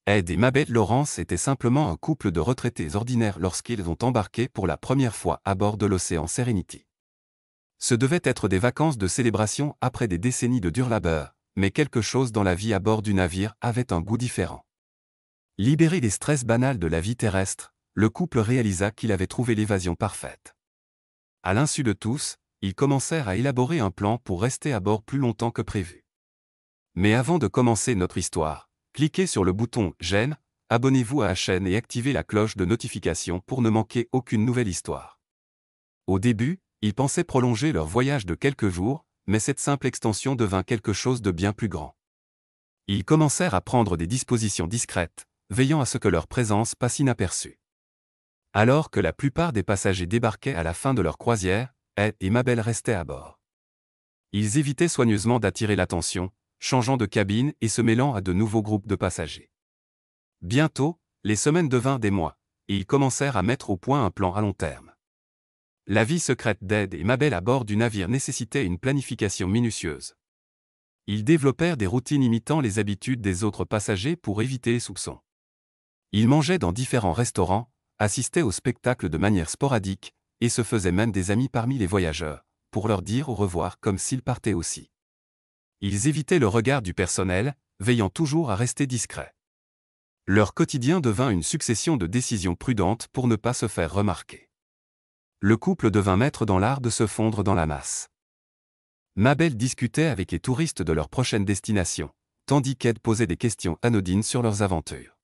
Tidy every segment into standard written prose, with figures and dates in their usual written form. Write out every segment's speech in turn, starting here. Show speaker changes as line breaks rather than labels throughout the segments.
Ed et Mabel Lawrence étaient simplement un couple de retraités ordinaires lorsqu'ils ont embarqué pour la première fois à bord de l'océan Serenity. Ce devaient être des vacances de célébration après des décennies de dur labeur, mais quelque chose dans la vie à bord du navire avait un goût différent. Libéré des stress banals de la vie terrestre, le couple réalisa qu'il avait trouvé l'évasion parfaite. À l'insu de tous, ils commencèrent à élaborer un plan pour rester à bord plus longtemps que prévu. Mais avant de commencer notre histoire, cliquez sur le bouton « J'aime », abonnez-vous à la chaîne et activez la cloche de notification pour ne manquer aucune nouvelle histoire. Au début, ils pensaient prolonger leur voyage de quelques jours, mais cette simple extension devint quelque chose de bien plus grand. Ils commencèrent à prendre des dispositions discrètes, veillant à ce que leur présence passe inaperçue. Alors que la plupart des passagers débarquaient à la fin de leur croisière, Ed et Mabel restaient à bord. Ils évitaient soigneusement d'attirer l'attention, changeant de cabine et se mêlant à de nouveaux groupes de passagers. Bientôt, les semaines devinrent des mois, et ils commencèrent à mettre au point un plan à long terme. La vie secrète d'Ed et Mabel à bord du navire nécessitait une planification minutieuse. Ils développèrent des routines imitant les habitudes des autres passagers pour éviter les soupçons. Ils mangeaient dans différents restaurants, assistaient aux spectacles de manière sporadique, et se faisaient même des amis parmi les voyageurs, pour leur dire au revoir comme s'ils partaient aussi. Ils évitaient le regard du personnel, veillant toujours à rester discrets. Leur quotidien devint une succession de décisions prudentes pour ne pas se faire remarquer. Le couple devint maître dans l'art de se fondre dans la masse. Mabel discutait avec les touristes de leur prochaine destination, tandis qu'Ed posait des questions anodines sur leurs aventures.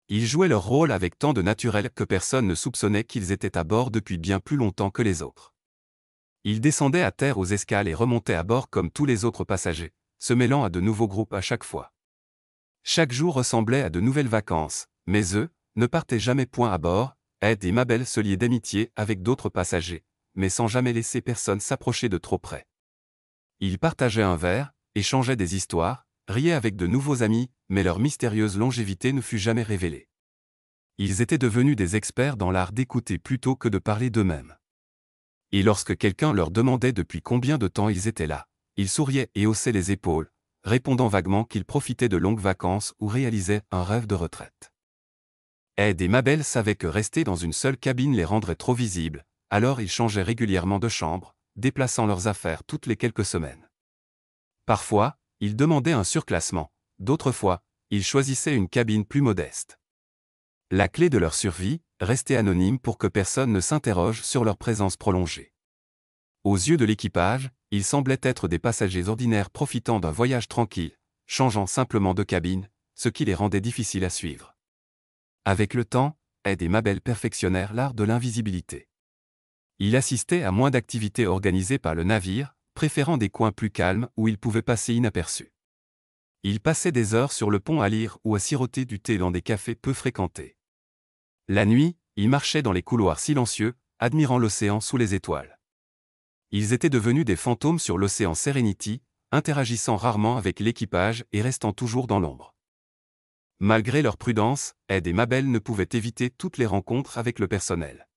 Ils jouaient leur rôle avec tant de naturel que personne ne soupçonnait qu'ils étaient à bord depuis bien plus longtemps que les autres. Ils descendaient à terre aux escales et remontaient à bord comme tous les autres passagers, se mêlant à de nouveaux groupes à chaque fois. Chaque jour ressemblait à de nouvelles vacances, mais eux ne partaient jamais point à bord. Ed et Mabel se liaient d'amitié avec d'autres passagers, mais sans jamais laisser personne s'approcher de trop près. Ils partageaient un verre, échangeaient des histoires, riaient avec de nouveaux amis, mais leur mystérieuse longévité ne fut jamais révélée. Ils étaient devenus des experts dans l'art d'écouter plutôt que de parler d'eux-mêmes. Et lorsque quelqu'un leur demandait depuis combien de temps ils étaient là, ils souriaient et haussaient les épaules, répondant vaguement qu'ils profitaient de longues vacances ou réalisaient un rêve de retraite. Ed et Mabel savaient que rester dans une seule cabine les rendrait trop visibles, alors ils changeaient régulièrement de chambre, déplaçant leurs affaires toutes les quelques semaines. Parfois, ils demandaient un surclassement, d'autres fois, ils choisissaient une cabine plus modeste. La clé de leur survie, rester anonyme pour que personne ne s'interroge sur leur présence prolongée. Aux yeux de l'équipage, ils semblaient être des passagers ordinaires profitant d'un voyage tranquille, changeant simplement de cabine, ce qui les rendait difficiles à suivre. Avec le temps, Ed et Mabel perfectionnèrent l'art de l'invisibilité. Ils assistaient à moins d'activités organisées par le navire, préférant des coins plus calmes où ils pouvaient passer inaperçus. Ils passaient des heures sur le pont à lire ou à siroter du thé dans des cafés peu fréquentés. La nuit, ils marchaient dans les couloirs silencieux, admirant l'océan sous les étoiles. Ils étaient devenus des fantômes sur l'océan Serenity, interagissant rarement avec l'équipage et restant toujours dans l'ombre. Malgré leur prudence, Ed et Mabel ne pouvaient éviter toutes les rencontres avec le personnel.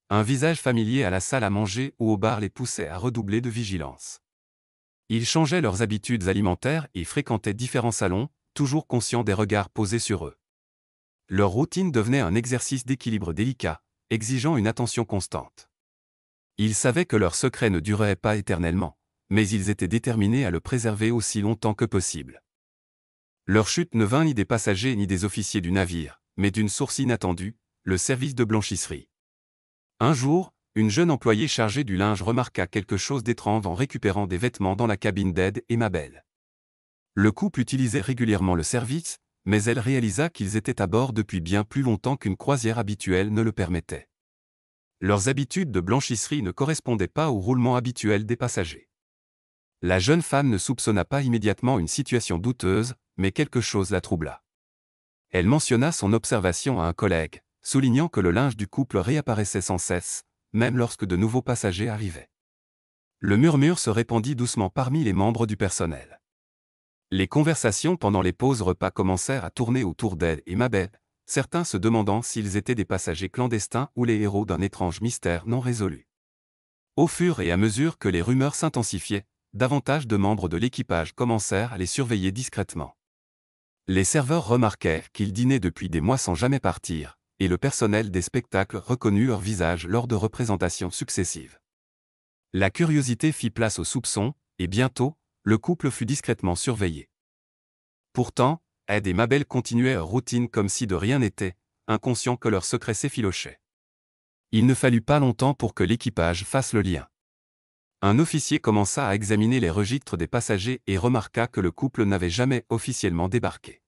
Un visage familier à la salle à manger ou au bar les poussait à redoubler de vigilance. Ils changeaient leurs habitudes alimentaires et fréquentaient différents salons, toujours conscients des regards posés sur eux. Leur routine devenait un exercice d'équilibre délicat, exigeant une attention constante. Ils savaient que leur secret ne durerait pas éternellement, mais ils étaient déterminés à le préserver aussi longtemps que possible. Leur chute ne vint ni des passagers ni des officiers du navire, mais d'une source inattendue, le service de blanchisserie. Un jour, une jeune employée chargée du linge remarqua quelque chose d'étrange en récupérant des vêtements dans la cabine d'Ed et Mabel. Le couple utilisait régulièrement le service, mais elle réalisa qu'ils étaient à bord depuis bien plus longtemps qu'une croisière habituelle ne le permettait. Leurs habitudes de blanchisserie ne correspondaient pas au roulement habituel des passagers. La jeune femme ne soupçonna pas immédiatement une situation douteuse, mais quelque chose la troubla. Elle mentionna son observation à un collègue, soulignant que le linge du couple réapparaissait sans cesse, même lorsque de nouveaux passagers arrivaient. Le murmure se répandit doucement parmi les membres du personnel. Les conversations pendant les pauses repas commencèrent à tourner autour d'Ed et Mabel, certains se demandant s'ils étaient des passagers clandestins ou les héros d'un étrange mystère non résolu. Au fur et à mesure que les rumeurs s'intensifiaient, davantage de membres de l'équipage commencèrent à les surveiller discrètement. Les serveurs remarquèrent qu'ils dînaient depuis des mois sans jamais partir, et le personnel des spectacles reconnut leurs visages lors de représentations successives. La curiosité fit place au soupçon, et bientôt, le couple fut discrètement surveillé. Pourtant, Ed et Mabel continuaient leur routine comme si de rien n'était, inconscients que leur secret s'effilochait. Il ne fallut pas longtemps pour que l'équipage fasse le lien. Un officier commença à examiner les registres des passagers et remarqua que le couple n'avait jamais officiellement débarqué.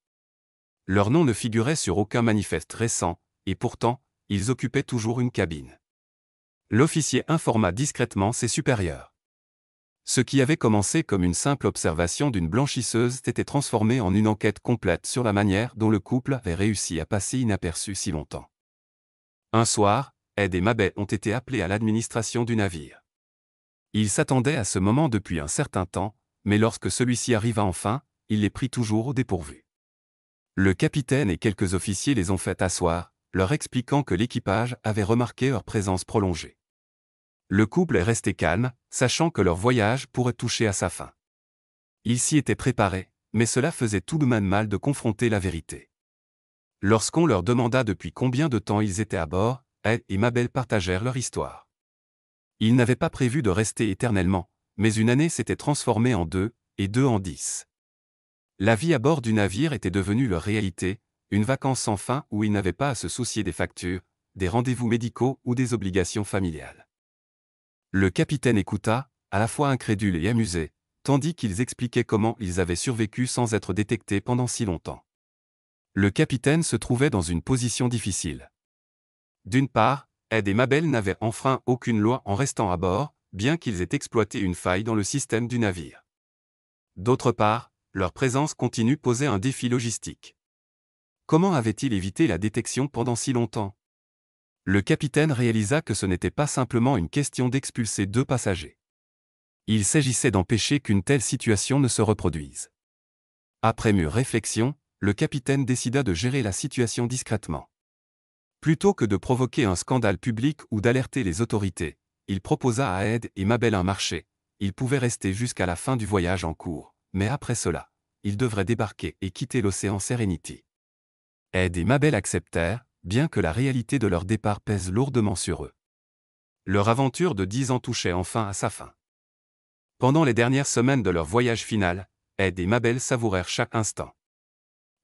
Leur nom ne figurait sur aucun manifeste récent, et pourtant, ils occupaient toujours une cabine. L'officier informa discrètement ses supérieurs. Ce qui avait commencé comme une simple observation d'une blanchisseuse s'était transformé en une enquête complète sur la manière dont le couple avait réussi à passer inaperçu si longtemps. Un soir, Ed et Mabel ont été appelés à l'administration du navire. Ils s'attendaient à ce moment depuis un certain temps, mais lorsque celui-ci arriva enfin, il les prit toujours au dépourvu. Le capitaine et quelques officiers les ont fait asseoir, leur expliquant que l'équipage avait remarqué leur présence prolongée. Le couple est resté calme, sachant que leur voyage pourrait toucher à sa fin. Ils s'y étaient préparés, mais cela faisait tout de même mal de confronter la vérité. Lorsqu'on leur demanda depuis combien de temps ils étaient à bord, Ed et Mabel partagèrent leur histoire. Ils n'avaient pas prévu de rester éternellement, mais une année s'était transformée en 2, et 2 en 10. La vie à bord du navire était devenue leur réalité, une vacance sans fin où ils n'avaient pas à se soucier des factures, des rendez-vous médicaux ou des obligations familiales. Le capitaine écouta, à la fois incrédule et amusé, tandis qu'ils expliquaient comment ils avaient survécu sans être détectés pendant si longtemps. Le capitaine se trouvait dans une position difficile. D'une part, Ed et Mabel n'avaient enfreint aucune loi en restant à bord, bien qu'ils aient exploité une faille dans le système du navire. D'autre part, leur présence continue posait un défi logistique. Comment avaient-ils évité la détection pendant si longtemps ? Le capitaine réalisa que ce n'était pas simplement une question d'expulser 2 passagers. Il s'agissait d'empêcher qu'une telle situation ne se reproduise. Après mûre réflexion, le capitaine décida de gérer la situation discrètement. Plutôt que de provoquer un scandale public ou d'alerter les autorités, il proposa à Ed et Mabel un marché. Ils pouvaient rester jusqu'à la fin du voyage en cours, mais après cela, ils devraient débarquer et quitter l'océan Serenity. Ed et Mabel acceptèrent, bien que la réalité de leur départ pèse lourdement sur eux. Leur aventure de 10 ans touchait enfin à sa fin. Pendant les dernières semaines de leur voyage final, Ed et Mabel savourèrent chaque instant.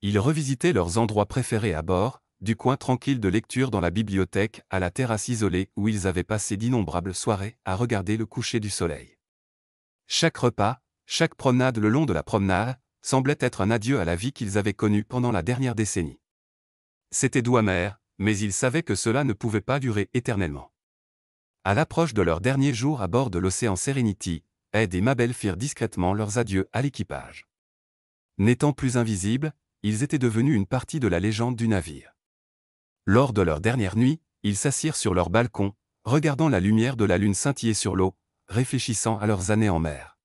Ils revisitaient leurs endroits préférés à bord, du coin tranquille de lecture dans la bibliothèque à la terrasse isolée où ils avaient passé d'innombrables soirées à regarder le coucher du soleil. Chaque repas, chaque promenade le long de la promenade, semblait être un adieu à la vie qu'ils avaient connue pendant la dernière décennie. C'était doux amer, mais ils savaient que cela ne pouvait pas durer éternellement. À l'approche de leur dernier jour à bord de l'océan Serenity, Ed et Mabel firent discrètement leurs adieux à l'équipage. N'étant plus invisibles, ils étaient devenus une partie de la légende du navire. Lors de leur dernière nuit, ils s'assirent sur leur balcon, regardant la lumière de la lune scintiller sur l'eau, réfléchissant à leurs années en mer.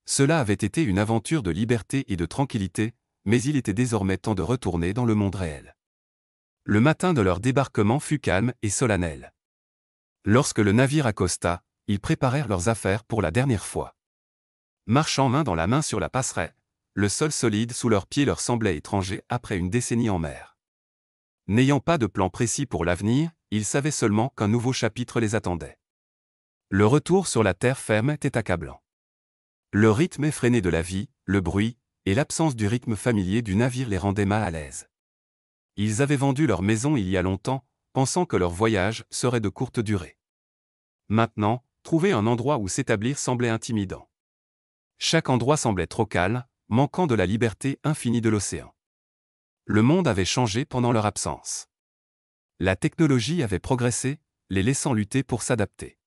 Cela avait été une aventure de liberté et de tranquillité, mais il était désormais temps de retourner dans le monde réel. Le matin de leur débarquement fut calme et solennel. Lorsque le navire accosta, ils préparèrent leurs affaires pour la dernière fois. Marchant main dans la main sur la passerelle, le sol solide sous leurs pieds leur semblait étranger après une décennie en mer. N'ayant pas de plan précis pour l'avenir, ils savaient seulement qu'un nouveau chapitre les attendait. Le retour sur la terre ferme était accablant. Le rythme effréné de la vie, le bruit, et l'absence du rythme familier du navire les rendaient mal à l'aise. Ils avaient vendu leur maison il y a longtemps, pensant que leur voyage serait de courte durée. Maintenant, trouver un endroit où s'établir semblait intimidant. Chaque endroit semblait trop calme, manquant de la liberté infinie de l'océan. Le monde avait changé pendant leur absence. La technologie avait progressé, les laissant lutter pour s'adapter.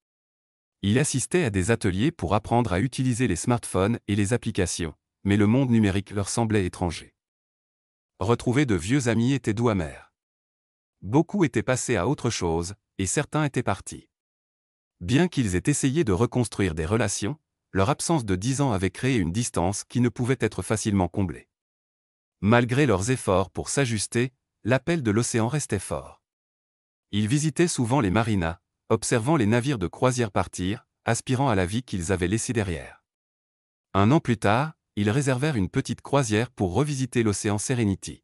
Ils assistaient à des ateliers pour apprendre à utiliser les smartphones et les applications, mais le monde numérique leur semblait étranger. Retrouver de vieux amis était doux amer. Beaucoup étaient passés à autre chose, et certains étaient partis. Bien qu'ils aient essayé de reconstruire des relations, leur absence de 10 ans avait créé une distance qui ne pouvait être facilement comblée. Malgré leurs efforts pour s'ajuster, l'appel de l'océan restait fort. Ils visitaient souvent les marinas, observant les navires de croisière partir, aspirant à la vie qu'ils avaient laissée derrière. Un an plus tard, ils réservèrent une petite croisière pour revisiter l'océan Serenity.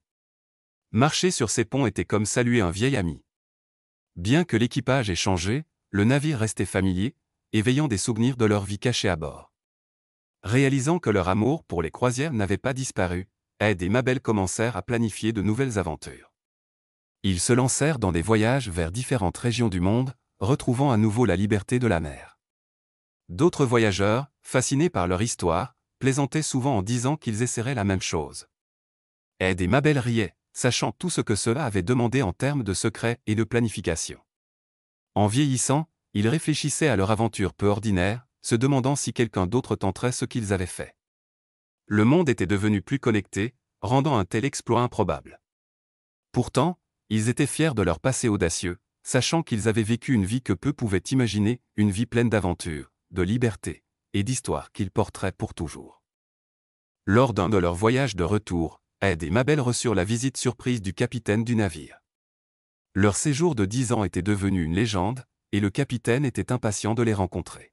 Marcher sur ces ponts était comme saluer un vieil ami. Bien que l'équipage ait changé, le navire restait familier, éveillant des souvenirs de leur vie cachée à bord. Réalisant que leur amour pour les croisières n'avait pas disparu, Ed et Mabel commencèrent à planifier de nouvelles aventures. Ils se lancèrent dans des voyages vers différentes régions du monde, retrouvant à nouveau la liberté de la mer. D'autres voyageurs, fascinés par leur histoire, plaisantaient souvent en disant qu'ils essaieraient la même chose. Ed et Mabel riaient, sachant tout ce que cela avait demandé en termes de secrets et de planification. En vieillissant, ils réfléchissaient à leur aventure peu ordinaire, se demandant si quelqu'un d'autre tenterait ce qu'ils avaient fait. Le monde était devenu plus connecté, rendant un tel exploit improbable. Pourtant, ils étaient fiers de leur passé audacieux, sachant qu'ils avaient vécu une vie que peu pouvaient imaginer, une vie pleine d'aventures, de liberté, et d'histoires qu'ils porteraient pour toujours. Lors d'un de leurs voyages de retour, Ed et Mabel reçurent la visite surprise du capitaine du navire. Leur séjour de 10 ans était devenu une légende, et le capitaine était impatient de les rencontrer.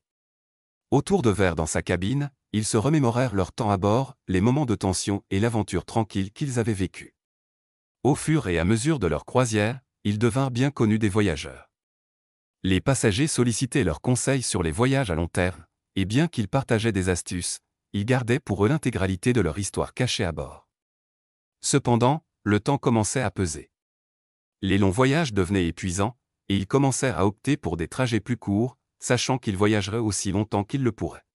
Autour de verre dans sa cabine, ils se remémorèrent leur temps à bord, les moments de tension et l'aventure tranquille qu'ils avaient vécue. Au fur et à mesure de leur croisière, ils devinrent bien connus des voyageurs. Les passagers sollicitaient leurs conseils sur les voyages à long terme, et bien qu'ils partageaient des astuces, ils gardaient pour eux l'intégralité de leur histoire cachée à bord. Cependant, le temps commençait à peser. Les longs voyages devenaient épuisants, et ils commencèrent à opter pour des trajets plus courts, sachant qu'ils voyageraient aussi longtemps qu'ils le pourraient.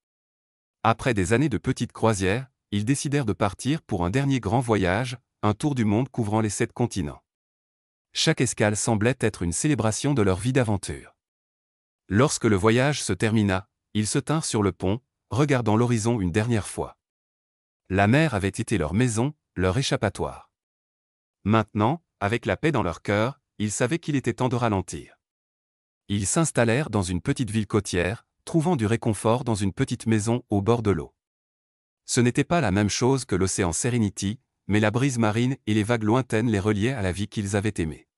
Après des années de petites croisières, ils décidèrent de partir pour un dernier grand voyage, un tour du monde couvrant les 7 continents. Chaque escale semblait être une célébration de leur vie d'aventure. Lorsque le voyage se termina, ils se tinrent sur le pont, regardant l'horizon une dernière fois. La mer avait été leur maison, leur échappatoire. Maintenant, avec la paix dans leur cœur, ils savaient qu'il était temps de ralentir. Ils s'installèrent dans une petite ville côtière, trouvant du réconfort dans une petite maison au bord de l'eau. Ce n'était pas la même chose que l'océan Serenity, mais la brise marine et les vagues lointaines les reliaient à la vie qu'ils avaient aimée.